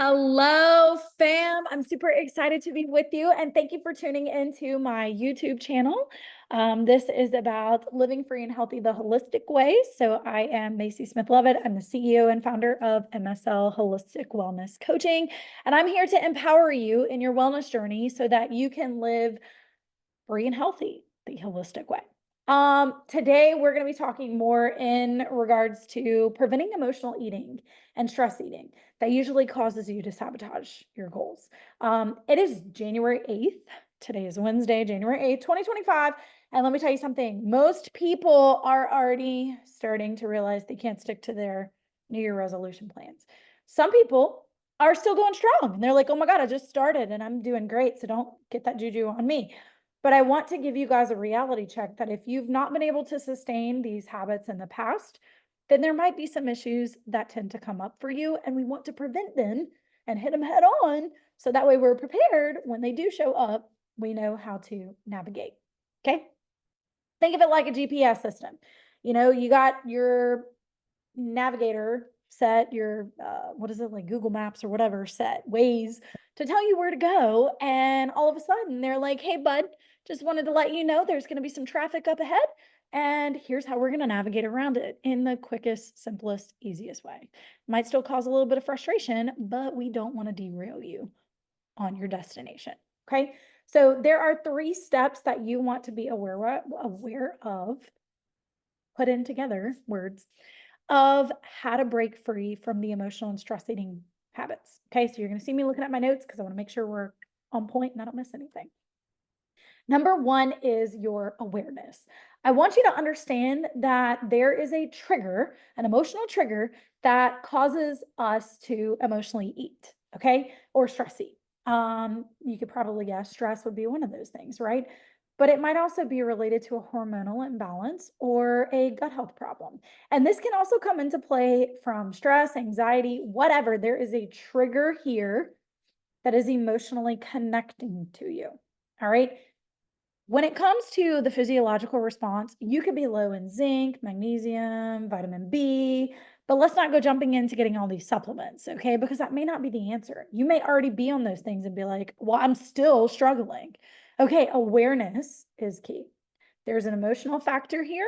Hello, fam. I'm super excited to be with you, and thank you for tuning into my YouTube channel. This is about living free and healthy the holistic way. So I am Macy Smith-Lovett. I'm the CEO and founder of MSL Holistic Wellness Coaching, and I'm here to empower you in your wellness journey so that you can live free and healthy the holistic way. Today we're going to be talking more in regards to preventing emotional eating and stress eating that usually causes you to sabotage your goals. It is January 8th. Today is Wednesday, January 8th, 2025. And let me tell you something, most people are already starting to realize they can't stick to their New Year resolution plans. Some people are still going strong and they're like, oh my God, I just started and I'm doing great. So don't get that juju on me. But I want to give you guys a reality check that if you've not been able to sustain these habits in the past, then there might be some issues that tend to come up for you. And we want to prevent them and hit them head on. So that way we're prepared when they do show up, we know how to navigate. Okay. Think of it like a GPS system. You got your navigator set, your what is it, like Google Maps or whatever, set ways to tell you where to go, and all of a sudden they're like, hey bud, just wanted to let you know there's going to be some traffic up ahead, and here's how we're going to navigate around it in the quickest, simplest, easiest way. Might still cause a little bit of frustration, but we don't want to derail you on your destination. Okay, so there are 3 steps that you want to be aware of, put in together words, of how to break free from the emotional and stress eating habits. Okay, so you're going to see me looking at my notes because I want to make sure we're on point and I don't miss anything. Number 1 is your awareness. I want you to understand that there is a trigger, an emotional trigger that causes us to emotionally eat, okay, or stress eat. You could probably guess stress would be one of those things, right? But it might also be related to a hormonal imbalance or a gut health problem. And this can also come into play from stress, anxiety, whatever. There is a trigger here that is emotionally connecting to you. All right. When it comes to the physiological response, you could be low in zinc, magnesium, vitamin B, but let's not go jumping into getting all these supplements, okay? Because that may not be the answer. You may already be on those things and be like, well, I'm still struggling. Okay, awareness is key. There's an emotional factor here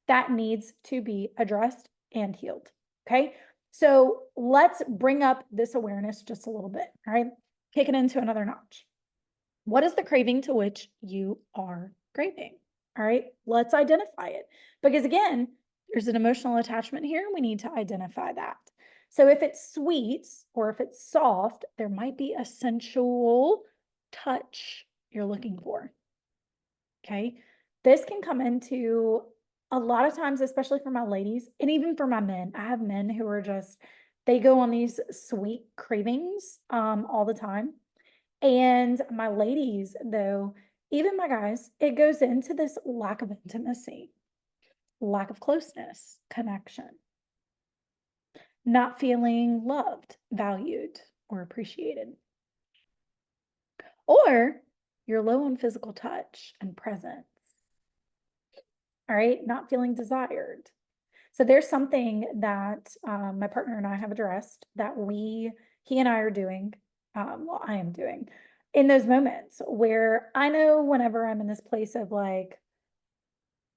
that needs to be addressed and healed, okay? So let's bring up this awareness just a little bit, all right? Kick it into another notch. What is the craving to which you are craving? All right, let's identify it. Because again, there's an emotional attachment here. We need to identify that. So if it's sweets or if it's soft, there might be a sensual touch you're looking for. Okay. This can come into a lot of times, especially for my ladies and even for my men. I have men who are just, they go on these sweet cravings all the time. And my ladies, though, even my guys, it goes into this lack of intimacy, lack of closeness, connection, not feeling loved, valued, or appreciated. Or you're low on physical touch and presence. All right, not feeling desired. So there's something that my partner and I have addressed that he and I are doing, well, I am doing in those moments where I know whenever I'm in this place of like,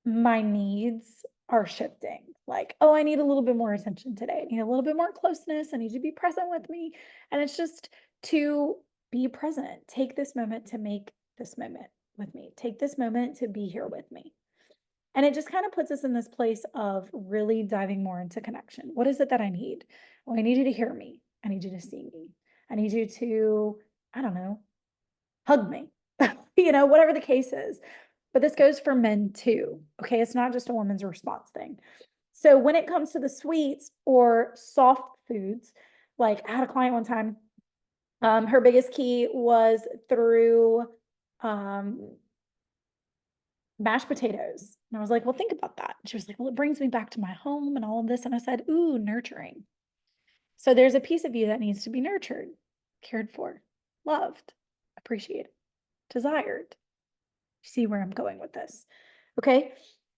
my needs are shifting. Like, oh, I need a little bit more attention today. I need a little bit more closeness. I need you to be present with me. And it's just to be present. Take this moment to make this moment with me. Take this moment to be here with me. And it just kind of puts us in this place of really diving more into connection. What is it that I need? Well, I need you to hear me. I need you to see me. I need you to, I don't know, hug me, whatever the case is. But this goes for men too. Okay. It's not just a woman's response thing. So when it comes to the sweets or soft foods, like I had a client one time, her biggest key was through mashed potatoes. And I was like, well, think about that. She was like, well, it brings me back to my home and all of this. And I said, ooh, nurturing. So there's a piece of you that needs to be nurtured, cared for, loved, appreciated, desired. See where I'm going with this. Okay.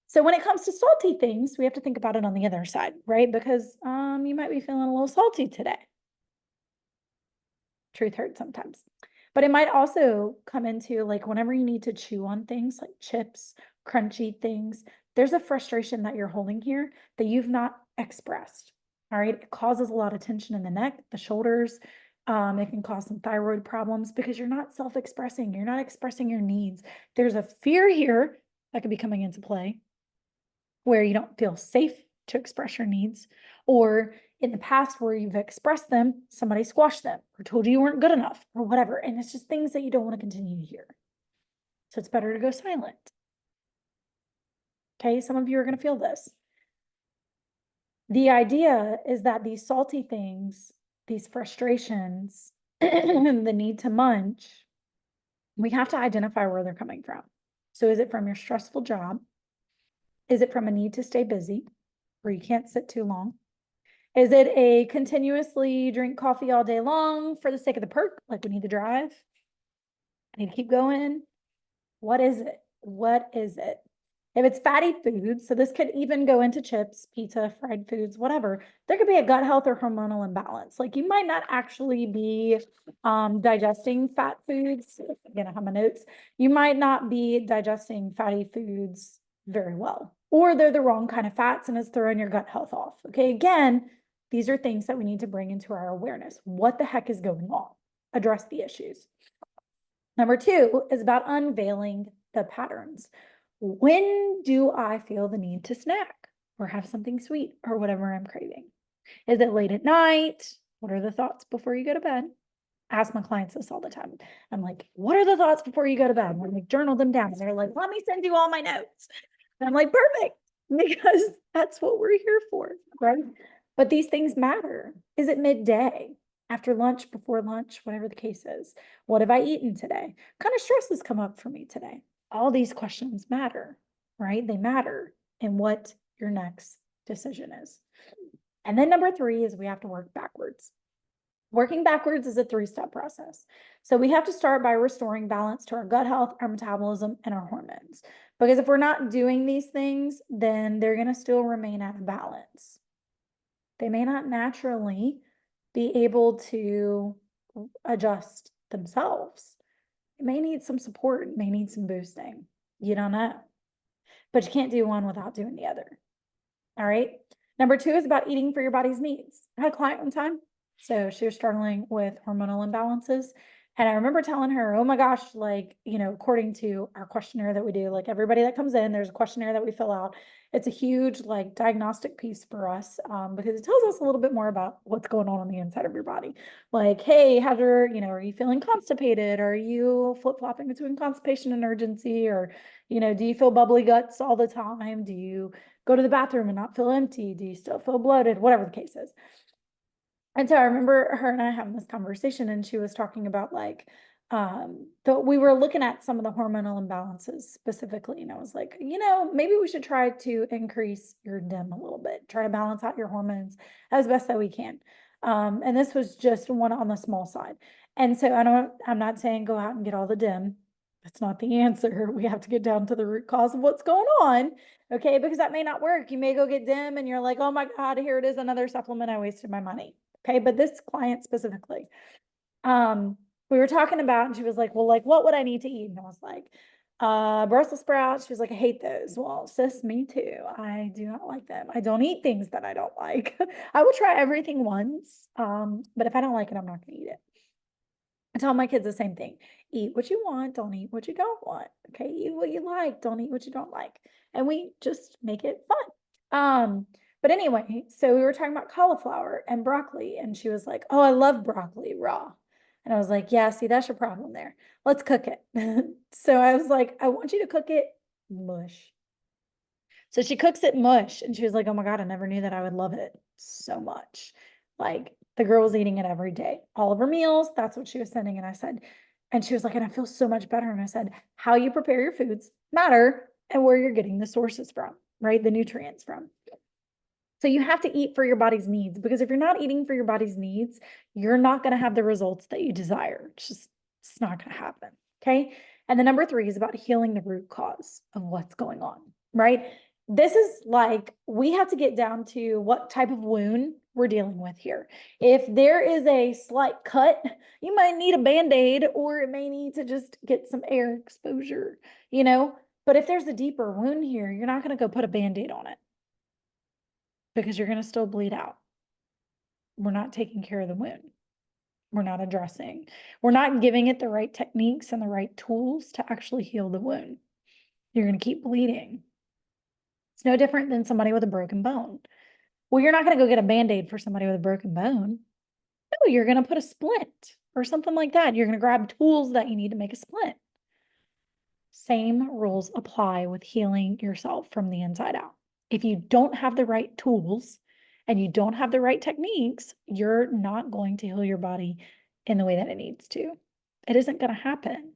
So when it comes to salty things, we have to think about it on the other side, right? Because you might be feeling a little salty today. Truth hurts sometimes. But it might also come into like whenever you need to chew on things like chips, crunchy things, there's a frustration that you're holding here that you've not expressed. All right. It causes a lot of tension in the neck, the shoulders. It can cause some thyroid problems because you're not self-expressing. You're not expressing your needs. There's a fear here that could be coming into play where you don't feel safe to express your needs, or in the past where you've expressed them, somebody squashed them or told you weren't good enough or whatever. And it's just things that you don't want to continue to hear. So it's better to go silent. Okay. Some of you are going to feel this. The idea is that these salty things, these frustrations, the need to munch, we have to identify where they're coming from. So is it from your stressful job? Is it from a need to stay busy where you can't sit too long? Is it a continuously drink coffee all day long for the sake of the perk? Like we need to drive. I need to keep going. What is it? What is it? If it's fatty foods, so this could even go into chips, pizza, fried foods, whatever, there could be a gut health or hormonal imbalance. Like you might not actually be digesting fat foods. Again, I have my notes. You might not be digesting fatty foods very well, or they're the wrong kind of fats and it's throwing your gut health off. Okay, again, these are things that we need to bring into our awareness. What the heck is going on? Address the issues. Number 2 is about unveiling the patterns. When do I feel the need to snack or have something sweet or whatever I'm craving? Is it late at night? What are the thoughts before you go to bed? I ask my clients this all the time. I'm like, what are the thoughts before you go to bed? I'm like, journal them down. And they're like, let me send you all my notes. And I'm like, perfect, because that's what we're here for, right? But these things matter. Is it midday, after lunch, before lunch, whatever the case is? What have I eaten today? What kind of stress has come up for me today? All these questions matter, right? They matter in what your next decision is. And then number 3 is we have to work backwards. Working backwards is a 3-step process. So we have to start by restoring balance to our gut health, our metabolism, and our hormones. Because if we're not doing these things, then they're going to still remain out of balance. They may not naturally be able to adjust themselves. It may need some support, it may need some boosting. You don't know. But you can't do one without doing the other. All right. Number 2 is about eating for your body's needs. I had a client one time. So she was struggling with hormonal imbalances. And I remember telling her, oh my gosh, like, according to our questionnaire that we do, like everybody that comes in, there's a questionnaire that we fill out. It's a huge like diagnostic piece for us because it tells us a little bit more about what's going on the inside of your body. Like, hey, are you feeling constipated? Are you flip-flopping between constipation and urgency? Or, do you feel bubbly guts all the time? Do you go to the bathroom and not feel empty? Do you still feel bloated? Whatever the case is. And so I remember her and I having this conversation, and she was talking about like, we were looking at some of the hormonal imbalances specifically. And I was like, maybe we should try to increase your DIM a little bit, try to balance out your hormones as best that we can. And this was just one on the small side. And so I'm not saying go out and get all the DIM. That's not the answer. We have to get down to the root cause of what's going on. Okay. Because that may not work. You may go get DIM and you're like, oh my God, here it is, another supplement. I wasted my money. Okay. But this client specifically, we were talking about, and she was like, well, like, what would I need to eat? And I was like, Brussels sprouts. She was like, I hate those. Well, sis, me too. I do not like them. I don't eat things that I don't like. I will try everything once. But if I don't like it, I'm not going to eat it. I tell my kids the same thing. Eat what you want. Don't eat what you don't want. Okay. Eat what you like. Don't eat what you don't like. And we just make it fun. But anyway, so we were talking about cauliflower and broccoli, and she was like, oh, I love broccoli raw. And I was like, yeah, see, that's your problem there. Let's cook it. So I was like, I want you to cook it mush. So she cooks it mush, and she was like, oh my God, I never knew that I would love it so much. Like the girl was eating it every day, all of her meals. That's what she was sending. And I said, and she was like, and I feel so much better. And I said, how you prepare your foods matter and where you're getting the sources from, right? The nutrients from. So you have to eat for your body's needs, because if you're not eating for your body's needs, you're not going to have the results that you desire. It's not going to happen. Okay. And the number 3 is about healing the root cause of what's going on, right? This is like, we have to get down to what type of wound we're dealing with here. If there is a slight cut, you might need a Band-Aid, or it may need to just get some air exposure, you know? But if there's a deeper wound here, you're not going to go put a Band-Aid on it because you're going to still bleed out. We're not taking care of the wound. We're not addressing. We're not giving it the right techniques and the right tools to actually heal the wound. You're going to keep bleeding. It's no different than somebody with a broken bone. Well, you're not going to go get a Band-Aid for somebody with a broken bone. No, you're going to put a splint or something like that. You're going to grab tools that you need to make a splint. Same rules apply with healing yourself from the inside out. If you don't have the right tools and you don't have the right techniques, you're not going to heal your body in the way that it needs to. It isn't going to happen.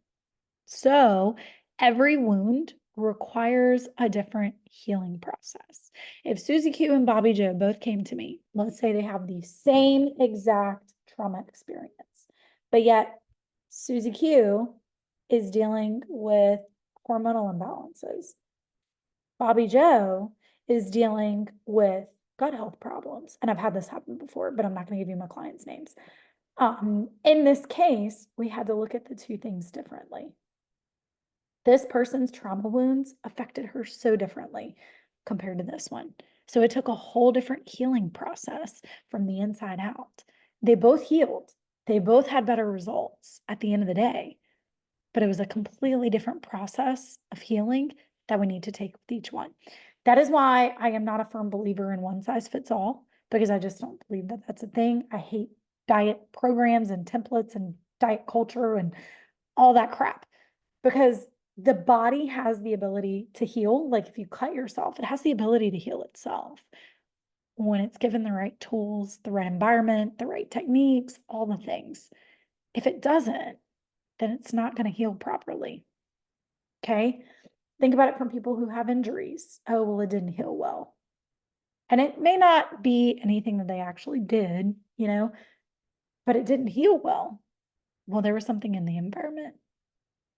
So every wound requires a different healing process. If Susie Q and Bobby Joe both came to me, let's say they have the same exact trauma experience, but yet Susie Q is dealing with hormonal imbalances. Bobby Joe is dealing with gut health problems. And I've had this happen before, but I'm not going to give you my clients' names. In this case, we had to look at the two things differently. This person's trauma wounds affected her so differently compared to this one. So it took a whole different healing process from the inside out. They both healed. They both had better results at the end of the day, but it was a completely different process of healing that we need to take with each one. That is why I am not a firm believer in one size fits all, because I just don't believe that that's a thing. I hate diet programs and templates and diet culture and all that crap, because the body has the ability to heal. Like if you cut yourself, it has the ability to heal itself when it's given the right tools, the right environment, the right techniques, all the things. If it doesn't, then it's not going to heal properly. Okay? Think about it from people who have injuries. Oh, well, it didn't heal well. And it may not be anything that they actually did, but it didn't heal well. Well, there was something in the environment.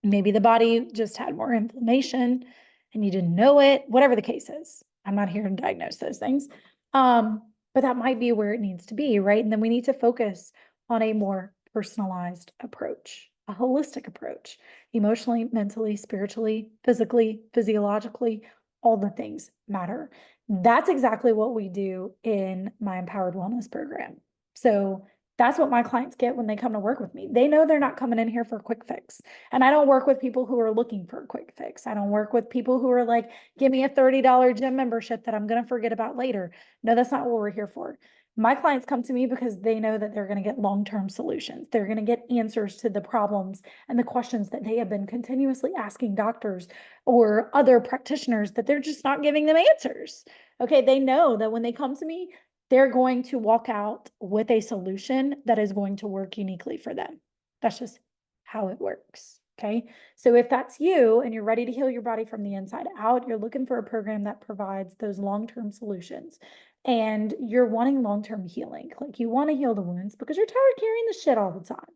Maybe the body just had more inflammation and you didn't know it, whatever the case is. I'm not here to diagnose those things. But that might be where it needs to be, right? And then we need to focus on a more personalized approach, a holistic approach, emotionally, mentally, spiritually, physically, physiologically, all the things matter. That's exactly what we do in my Empowered Wellness program. So that's what my clients get when they come to work with me. They know they're not coming in here for a quick fix. And I don't work with people who are looking for a quick fix. I don't work with people who are like, give me a $30 gym membership that I'm going to forget about later. No, that's not what we're here for. My clients come to me because they know that they're going to get long-term solutions. They're going to get answers to the problems and the questions that they have been continuously asking doctors or other practitioners that they're just not giving them answers. Okay, they know that when they come to me, they're going to walk out with a solution that is going to work uniquely for them. That's just how it works. Okay. So if that's you and you're ready to heal your body from the inside out, you're looking for a program that provides those long-term solutions, and you're wanting long-term healing, like you want to heal the wounds because you're tired of carrying the shit all the time.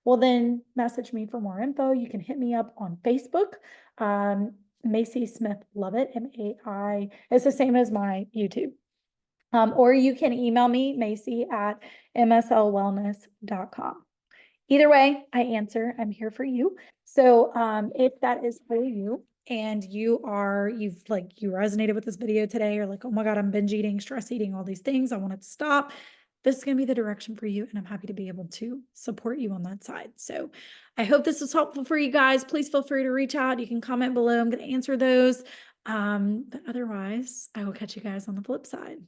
Well, then message me for more info. You can hit me up on Facebook. Macy Smith-Lovett, M-A-I. It's the same as my YouTube. Or you can email me, macy@mslwellness.com. Either way, I answer. I'm here for you. So if that is for you and you resonated with this video today, or like, oh my God, I'm binge eating, stress eating, all these things, I want it to stop, this is going to be the direction for you. And I'm happy to be able to support you on that side. So I hope this was helpful for you guys. Please feel free to reach out. You can comment below. I'm going to answer those. But otherwise, I will catch you guys on the flip side.